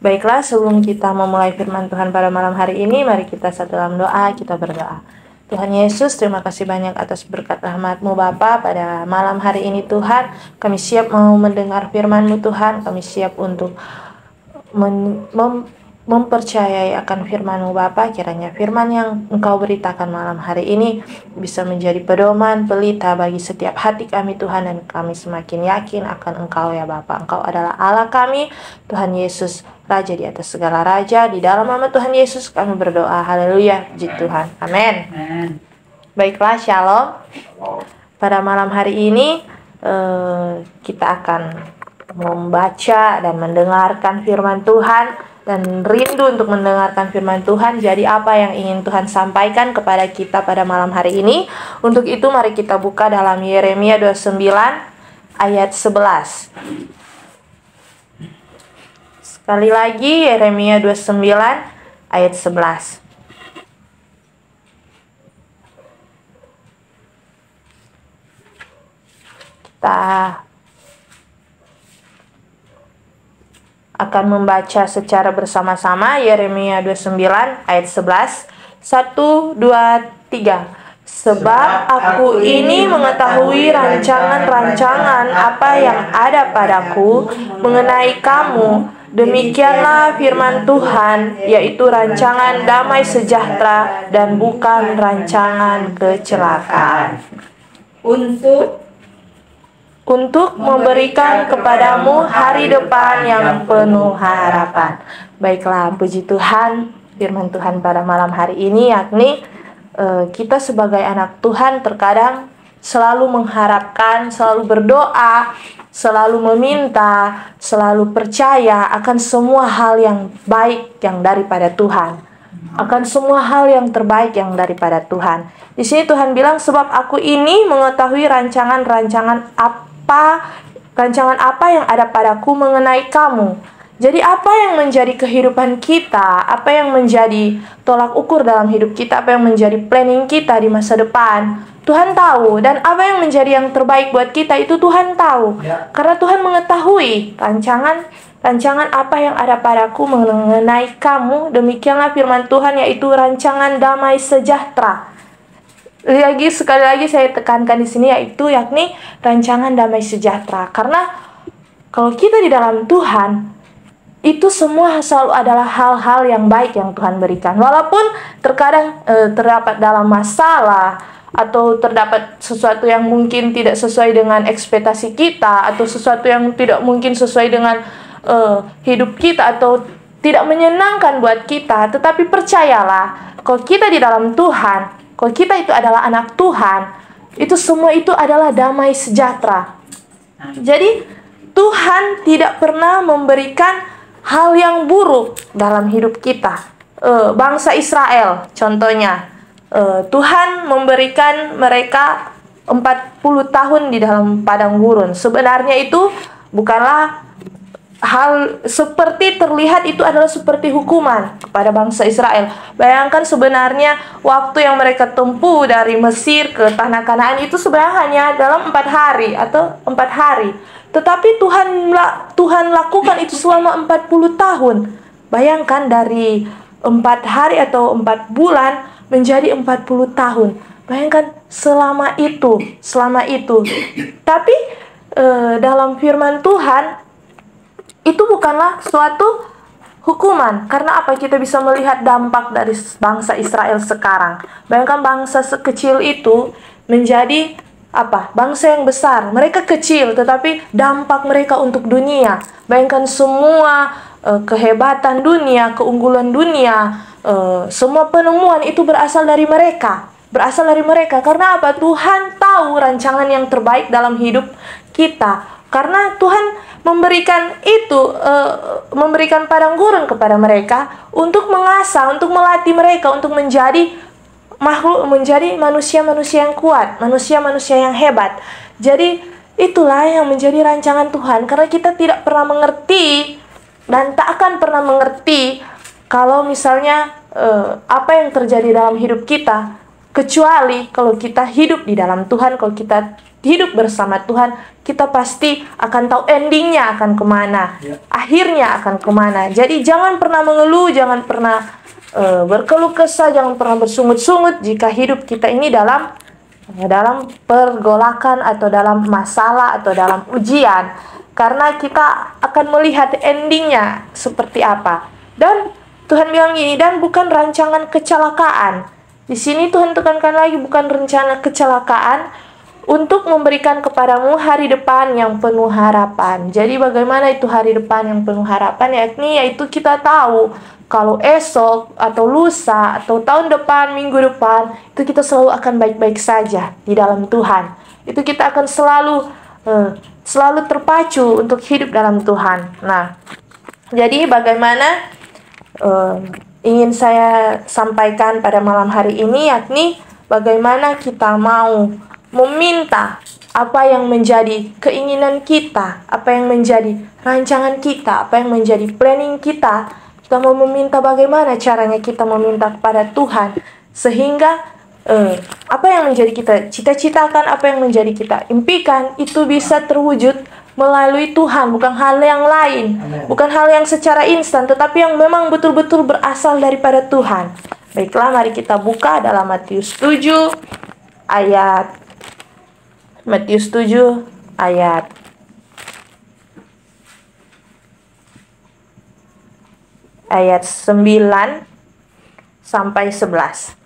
Baiklah, sebelum kita memulai firman Tuhan pada malam hari ini, mari kita satu dalam doa, kita berdoa. Tuhan Yesus, terima kasih banyak atas berkat rahmat-Mu Bapa pada malam hari ini Tuhan. Kami siap mau mendengar firman-Mu Tuhan, kami siap untuk mempercayai akan firman-Mu Bapa. Kiranya firman yang Engkau beritakan malam hari ini bisa menjadi pedoman, pelita bagi setiap hati kami Tuhan, dan kami semakin yakin akan Engkau ya Bapa. Engkau adalah Allah kami, Tuhan Yesus, Raja di atas segala raja. Di dalam nama Tuhan Yesus kami berdoa, haleluya, puji Tuhan, amin. Baiklah, shalom. Pada malam hari ini kita akan membaca dan mendengarkan firman Tuhan, dan rindu untuk mendengarkan firman Tuhan. Jadi apa yang ingin Tuhan sampaikan kepada kita pada malam hari ini? Untuk itu mari kita buka dalam Yeremia 29 ayat 11. Sekali lagi Yeremia 29 ayat 11. Kita akan membaca secara bersama-sama Yeremia 29 ayat 11. 1, 2, 3. Sebab aku ini mengetahui rancangan-rancangan apa yang ada padaku mengenai kamu, demikianlah firman Tuhan, yaitu rancangan damai sejahtera dan bukan rancangan kecelakaan. Untuk memberikan kepadamu hari depan yang penuh harapan. Baiklah, puji Tuhan, firman Tuhan pada malam hari ini yakni kita sebagai anak Tuhan terkadang selalu mengharapkan, selalu berdoa, selalu meminta, selalu percaya akan semua hal yang baik yang daripada Tuhan, akan semua hal yang terbaik yang daripada Tuhan. Di sini Tuhan bilang, sebab aku ini mengetahui rancangan-rancangan apa yang ada padaku mengenai kamu. Jadi apa yang menjadi kehidupan kita, apa yang menjadi tolak ukur dalam hidup kita, apa yang menjadi planning kita di masa depan, Tuhan tahu. Dan apa yang menjadi yang terbaik buat kita itu Tuhan tahu. Karena Tuhan mengetahui rancangan apa yang ada padaku mengenai kamu, demikianlah firman Tuhan, yaitu rancangan damai sejahtera. Sekali lagi saya tekankan di sini, yakni rancangan damai sejahtera. Karena kalau kita di dalam Tuhan, itu semua selalu adalah hal-hal yang baik yang Tuhan berikan. Walaupun terkadang terdapat dalam masalah, atau terdapat sesuatu yang mungkin tidak sesuai dengan ekspektasi kita, atau sesuatu yang tidak mungkin sesuai dengan hidup kita, atau tidak menyenangkan buat kita. Tetapi percayalah, kalau kita di dalam Tuhan, kalau kita itu adalah anak Tuhan, itu semua itu adalah damai sejahtera. Jadi Tuhan tidak pernah memberikan hal yang buruk dalam hidup kita. Bangsa Israel contohnya, Tuhan memberikan mereka 40 tahun di dalam padang gurun. Sebenarnya itu bukanlah hal seperti terlihat, itu adalah seperti hukuman kepada bangsa Israel. Bayangkan sebenarnya waktu yang mereka tempuh dari Mesir ke tanah Kanaan itu sebenarnya hanya dalam 4 hari atau 4 hari. Tetapi Tuhan lakukan itu selama 40 tahun. Bayangkan dari 4 hari atau 4 bulan menjadi 40 tahun. Bayangkan selama itu. Tapi dalam firman Tuhan, itu bukanlah suatu hukuman. Karena apa? Kita bisa melihat dampak dari bangsa Israel sekarang. Bayangkan bangsa sekecil itu menjadi bangsa yang besar. Mereka kecil, tetapi dampak mereka untuk dunia. Bayangkan semua kehebatan dunia, keunggulan dunia, semua penemuan itu berasal dari mereka. Karena apa? Tuhan tahu rancangan yang terbaik dalam hidup kita. Karena Tuhan memberikan memberikan padang gurun kepada mereka untuk mengasah, untuk melatih mereka untuk menjadi manusia-manusia yang kuat, manusia-manusia yang hebat. Jadi itulah yang menjadi rancangan Tuhan. Karena kita tidak pernah mengerti dan tak akan pernah mengerti kalau misalnya apa yang terjadi dalam hidup kita, kecuali kalau kita hidup di dalam Tuhan, kalau kita hidup bersama Tuhan, kita pasti akan tahu endingnya akan kemana, akhirnya akan kemana. Jadi jangan pernah mengeluh, jangan pernah berkeluh kesah, jangan pernah bersungut-sungut jika hidup kita ini dalam pergolakan atau dalam masalah atau dalam ujian, karena kita akan melihat endingnya seperti apa. Dan Tuhan bilang gini, dan bukan rancangan kecelakaan. Di sini Tuhan tekankan lagi, bukan rencana kecelakaan, untuk memberikan kepadamu hari depan yang penuh harapan. Jadi bagaimana itu hari depan yang penuh harapan? Yaitu kita tahu kalau esok atau lusa atau tahun depan, minggu depan, itu kita selalu akan baik-baik saja di dalam Tuhan. Itu kita akan selalu terpacu untuk hidup dalam Tuhan. Nah, jadi bagaimana ingin saya sampaikan pada malam hari ini, yakni bagaimana kita mau meminta apa yang menjadi keinginan kita, apa yang menjadi rancangan kita, apa yang menjadi planning kita. Kita mau meminta bagaimana caranya kita meminta kepada Tuhan, sehingga apa yang menjadi kita cita-citakan, apa yang menjadi kita impikan, itu bisa terwujud melalui Tuhan, bukan hal yang lain. Amen. Bukan hal yang secara instan, tetapi yang memang betul-betul berasal daripada Tuhan. Baiklah, mari kita buka dalam Matius 7 ayat 9 sampai 11.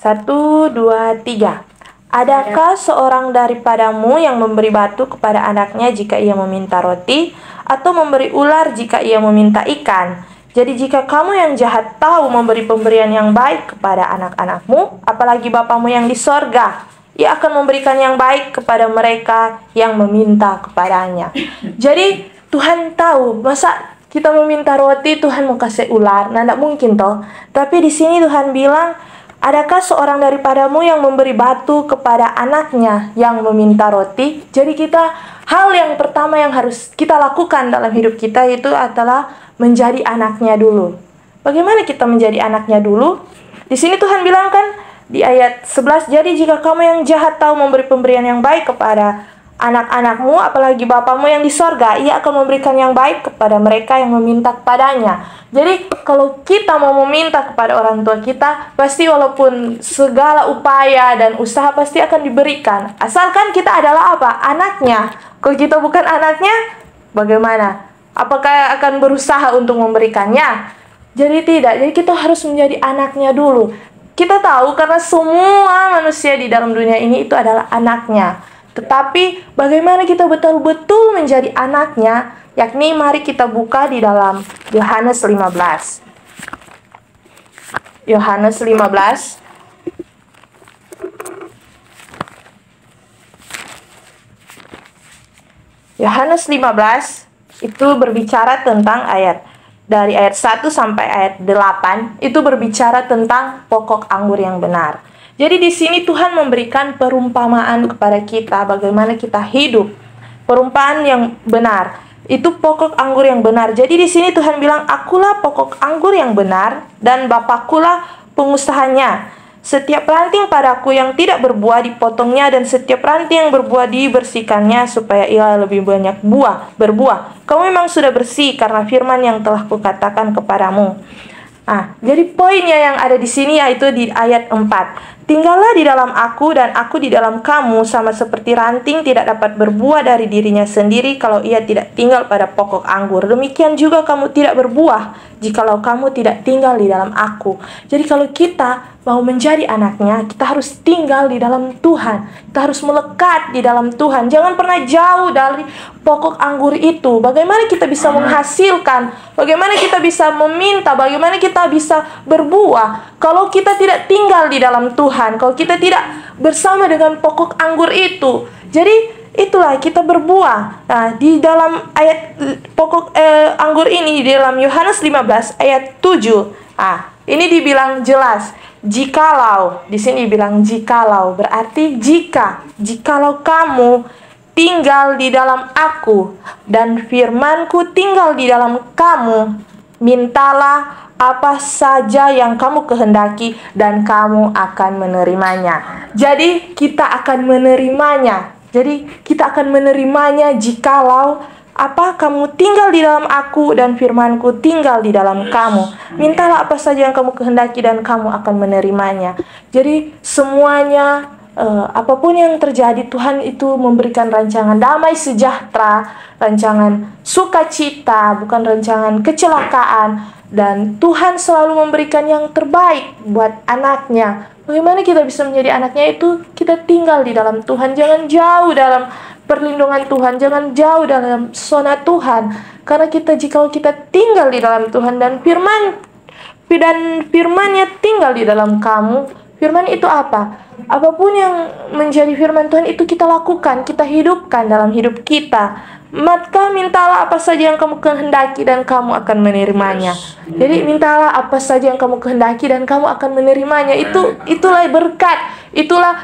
1, 2, 3. Adakah seorang daripadamu yang memberi batu kepada anaknya jika ia meminta roti, atau memberi ular jika ia meminta ikan? Jadi jika kamu yang jahat tahu memberi pemberian yang baik kepada anak-anakmu, apalagi Bapamu yang di sorga, ia akan memberikan yang baik kepada mereka yang meminta kepadanya. Jadi Tuhan tahu, masa kita meminta roti Tuhan mau kasih ular? Nah, tidak mungkin toh. Tapi di sini Tuhan bilang, adakah seorang daripadamu yang memberi batu kepada anaknya yang meminta roti? Jadi hal yang pertama yang harus kita lakukan dalam hidup kita itu adalah menjadi anaknya dulu. Bagaimana kita menjadi anaknya dulu? Di sini Tuhan bilang kan di ayat 11, jadi jika kamu yang jahat tahu memberi pemberian yang baik kepada anak-anakmu, apalagi Bapamu yang di sorga, ia akan memberikan yang baik kepada mereka yang meminta kepadanya. Jadi kalau kita mau meminta kepada orang tua kita, pasti walaupun segala upaya dan usaha pasti akan diberikan, asalkan kita adalah apa? Anaknya. Kalau kita bukan anaknya, bagaimana? Apakah akan berusaha untuk memberikannya? Jadi tidak. Jadi kita harus menjadi anaknya dulu. Kita tahu karena semua manusia di dalam dunia ini itu adalah anaknya. Tetapi bagaimana kita betul-betul menjadi anaknya? Yakni mari kita buka di dalam Yohanes 15. Yohanes 15. Yohanes 15 itu berbicara tentang dari ayat 1 sampai ayat 8 itu berbicara tentang pokok anggur yang benar. Jadi di sini Tuhan memberikan perumpamaan kepada kita bagaimana kita hidup. Perumpamaan yang benar. Itu pokok anggur yang benar. Jadi di sini Tuhan bilang, akulah pokok anggur yang benar dan Bapakulah pengusahanya. Setiap ranting padaku yang tidak berbuah dipotongnya, dan setiap ranting yang berbuah dibersihkannya supaya ia lebih banyak berbuah. Kamu memang sudah bersih karena firman yang telah kukatakan kepadamu. Jadi poinnya yang ada di sini yaitu di ayat 4. Tinggallah di dalam aku dan aku di dalam kamu, sama seperti ranting tidak dapat berbuah dari dirinya sendiri kalau ia tidak tinggal pada pokok anggur. Demikian juga kamu tidak berbuah jikalau kamu tidak tinggal di dalam aku. Jadi kalau kita mau menjadi anaknya, kita harus tinggal di dalam Tuhan. Kita harus melekat di dalam Tuhan. Jangan pernah jauh dari pokok anggur itu. Bagaimana kita bisa menghasilkan? Bagaimana kita bisa meminta? Bagaimana kita bisa berbuah kalau kita tidak tinggal di dalam Tuhan? Kalau kita tidak bersama dengan pokok anggur itu. Jadi itulah kita berbuah. Nah, di dalam ayat pokok anggur ini di dalam Yohanes 15 ayat 7. Ini dibilang jelas. Jikalau, di sini bilang jikalau, berarti jikalau kamu tinggal di dalam aku dan firmanku tinggal di dalam kamu, mintalah apa saja yang kamu kehendaki dan kamu akan menerimanya. Jadi kita akan menerimanya. Jikalau kamu tinggal di dalam aku dan firmanku tinggal di dalam kamu. Mintalah apa saja yang kamu kehendaki dan kamu akan menerimanya. Jadi semuanya, apapun yang terjadi, Tuhan itu memberikan rancangan damai sejahtera, rancangan sukacita, bukan rancangan kecelakaan. Dan Tuhan selalu memberikan yang terbaik buat anaknya. Bagaimana kita bisa menjadi anaknya itu? Kita tinggal di dalam Tuhan. Jangan jauh dalam perlindungan Tuhan, jangan jauh dalam zona Tuhan. Karena jika kita tinggal di dalam Tuhan dan firman-nya tinggal di dalam kamu, firman itu apa? Apapun yang menjadi firman Tuhan itu kita lakukan, kita hidupkan dalam hidup kita. Maka mintalah apa saja yang kamu kehendaki dan kamu akan menerimanya. Jadi mintalah apa saja yang kamu kehendaki dan kamu akan menerimanya. Itulah berkat, itulah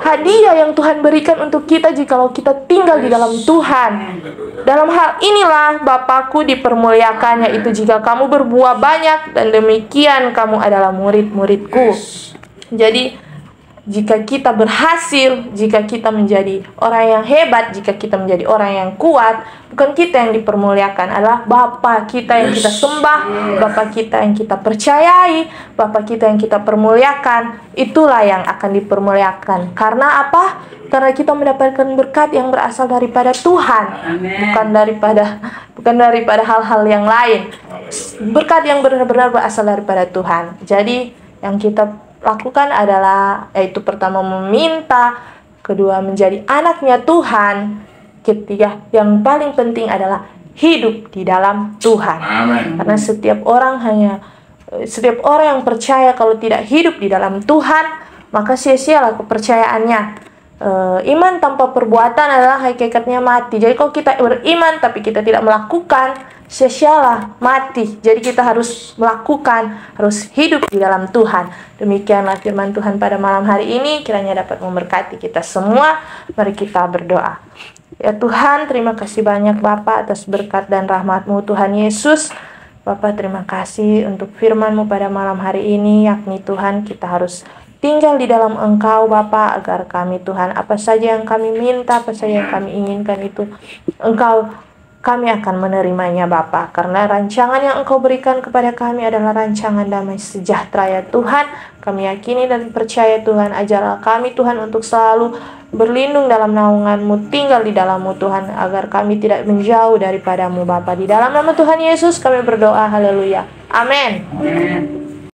hadiah yang Tuhan berikan untuk kita jikalau kita tinggal di dalam Tuhan. Dalam hal inilah Bapakku dipermuliakannya itu jika kamu berbuah banyak, dan demikian kamu adalah murid-muridku. Jadi jika kita berhasil, jika kita menjadi orang yang hebat, jika kita menjadi orang yang kuat, bukan kita yang dipermuliakan, adalah Bapa kita yang kita sembah, Bapa kita yang kita percayai, Bapa kita yang kita permuliakan. Itulah yang akan dipermuliakan. Karena apa? Karena kita mendapatkan berkat yang berasal daripada Tuhan, bukan daripada hal-hal yang lain. Berkat yang benar-benar berasal daripada Tuhan. Jadi yang kita lakukan adalah, yaitu pertama meminta, kedua menjadi anaknya Tuhan, ketiga yang paling penting adalah hidup di dalam Tuhan. Amen. Karena setiap orang yang percaya kalau tidak hidup di dalam Tuhan, maka sia-sialah kepercayaannya. Iman tanpa perbuatan adalah hakikatnya mati. Jadi kalau kita beriman tapi kita tidak melakukan, sia-sialah, mati. Jadi kita harus melakukan, harus hidup di dalam Tuhan. Demikianlah firman Tuhan pada malam hari ini, kiranya dapat memberkati kita semua. Mari kita berdoa. Ya Tuhan, terima kasih banyak Bapa atas berkat dan rahmat-Mu Tuhan Yesus. Bapa, terima kasih untuk firman-Mu pada malam hari ini, yakni Tuhan kita harus tinggal di dalam Engkau Bapa, agar kami Tuhan, apa saja yang kami minta, apa saja yang kami inginkan itu kami akan menerimanya Bapa. Karena rancangan yang Engkau berikan kepada kami adalah rancangan damai sejahtera ya Tuhan. Kami yakini dan percaya Tuhan, ajarlah kami Tuhan untuk selalu berlindung dalam naungan-Mu, tinggal di dalam-Mu Tuhan, agar kami tidak menjauh daripada-Mu Bapa. Di dalam nama Tuhan Yesus kami berdoa, haleluya, amin.